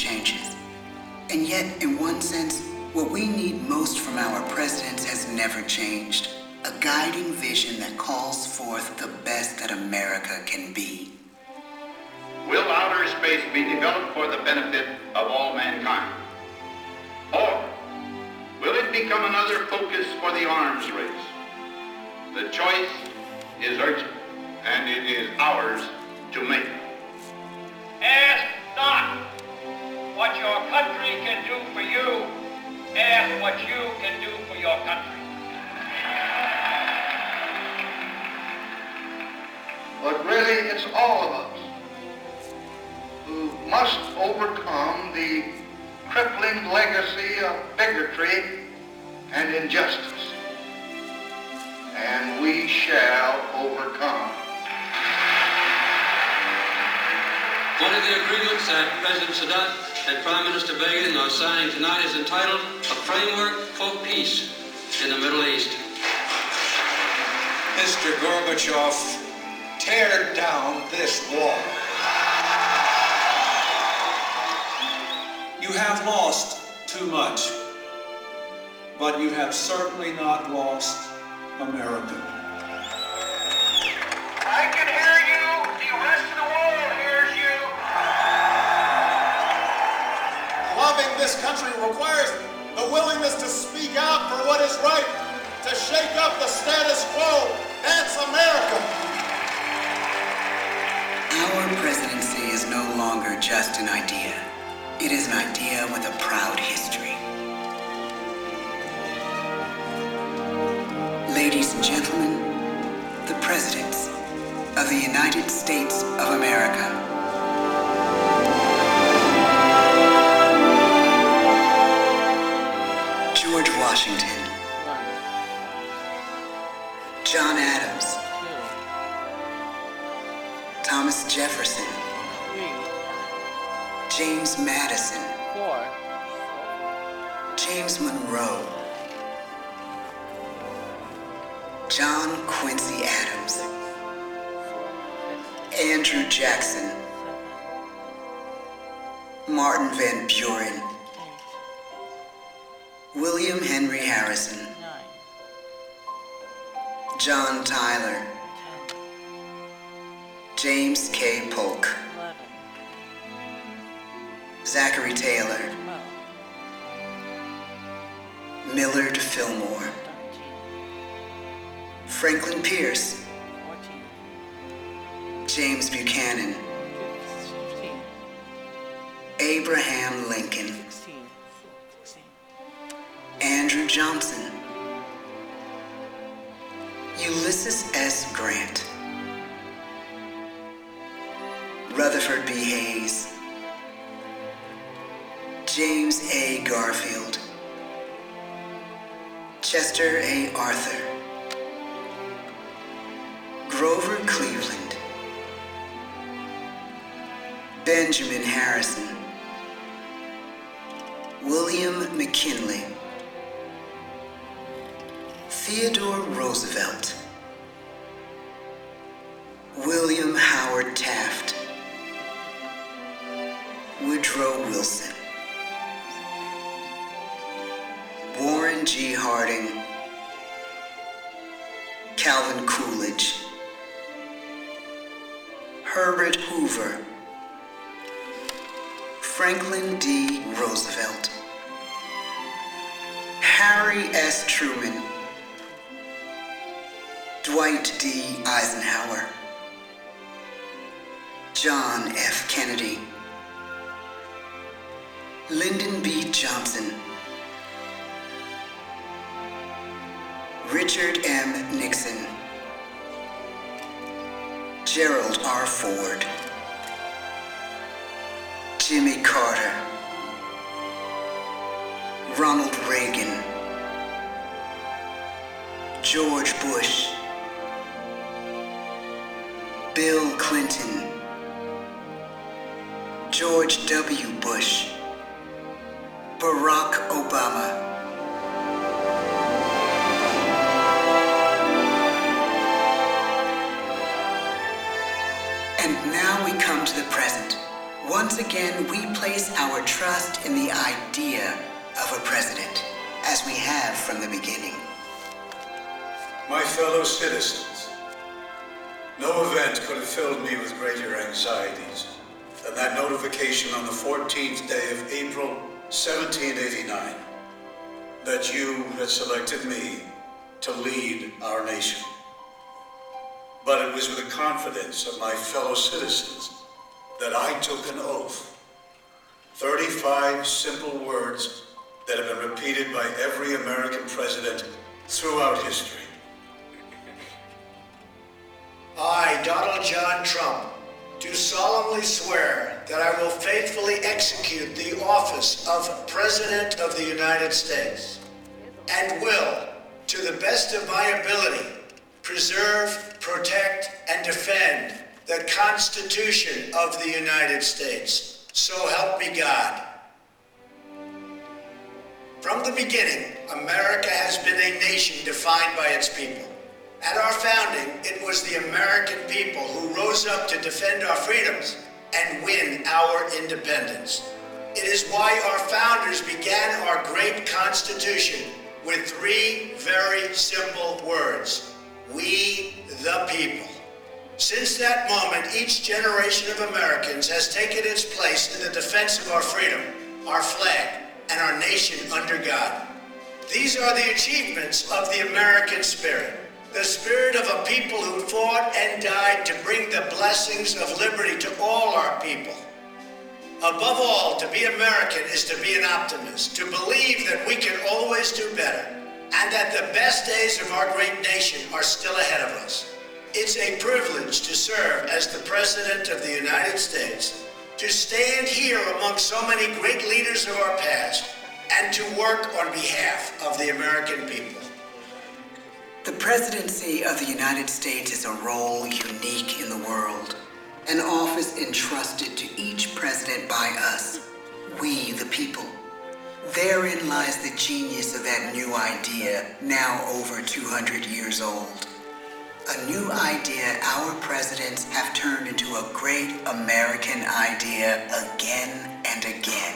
changes. And yet, in one sense, what we need most from our presidents has never changed. A guiding vision that calls forth the best that America can be. Will outer space be developed for the benefit of all mankind? Or will it become another focus for the arms race? The choice is urgent, and it is ours to make. Ask not what your country can do for you. Ask what you can do for your country. But really, it's all of us who must overcome the crippling legacy of bigotry and injustice. And we shall overcome. One of the agreements that President Sadat and Prime Minister Begin are signing tonight is entitled A Framework for Peace in the Middle East. Mr. Gorbachev, tear down this wall. You have lost too much, but you have certainly not lost America. I can hear you. The rest of the world hears you. Loving this country requires the willingness to speak out for what is right, to shake up the status quo. That's America. Our presidency is no longer just an idea. It is an idea with a proud history. Ladies and gentlemen, the presidents of the United States of America. George Washington. John Adams. Thomas Jefferson. James Madison. James Monroe. John Quincy Adams. Andrew Jackson. Martin Van Buren. William Henry Harrison. John Tyler. James K. Polk. Zachary Taylor. Millard Fillmore. Franklin Pierce. James Buchanan. Abraham Lincoln. Andrew Johnson. Ulysses S. Grant. Rutherford B. Hayes. James A. Garfield. Chester A. Arthur. Grover Cleveland. Benjamin Harrison. William McKinley. Theodore Roosevelt. William Howard Taft. Woodrow Wilson. Warren G. Harding. Calvin Coolidge. Herbert Hoover. Franklin D. Roosevelt. Harry S. Truman. Dwight D. Eisenhower. John F. Kennedy. Lyndon B. Johnson. Richard M. Nixon. Gerald R. Ford. Jimmy Carter. Ronald Reagan. George Bush. Bill Clinton. George W. Bush. Barack Obama. And now we come to the present. Once again, we place our trust in the idea of a president, as we have from the beginning. My fellow citizens, no event could have filled me with greater anxieties than that notification on the 14th day of April, 1789, that you had selected me to lead our nation. But it was with the confidence of my fellow citizens that I took an oath. 35 simple words that have been repeated by every American president throughout history. I, Donald John Trump, do solemnly swear that I will faithfully execute the office of President of the United States and will, to the best of my ability, preserve, protect, and defend the Constitution of the United States. So help me God. From the beginning, America has been a nation defined by its people. At our founding, it was the American people who rose up to defend our freedoms and win our independence. It is why our founders began our great Constitution with 3 very simple words: we the people. Since that moment, each generation of Americans has taken its place in the defense of our freedom, our flag, and our nation under God. These are the achievements of the American spirit. The spirit of a people who fought and died to bring the blessings of liberty to all our people. Above all, to be American is to be an optimist, to believe that we can always do better, and that the best days of our great nation are still ahead of us. It's a privilege to serve as the President of the United States, to stand here among so many great leaders of our past, and to work on behalf of the American people. The presidency of the United States is a role unique in the world, an office entrusted to each president by us, we the people. Therein lies the genius of that new idea, now over 200 years old. A new idea our presidents have turned into a great American idea again and again.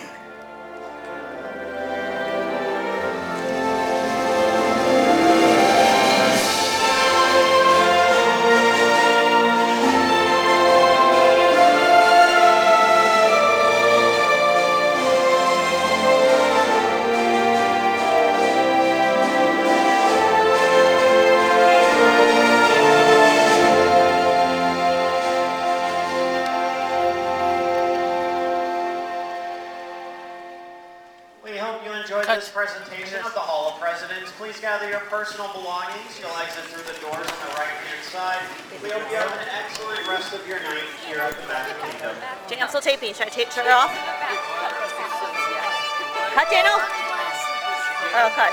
This presentation of the Hall of Presidents. Please gather your personal belongings. You'll exit through the doors on the right-hand side. We hope you have an excellent rest of your night here at the Magic Kingdom. Jane, I'm still taping. Should I turn it off? Cut, Daniel? Oh, cut.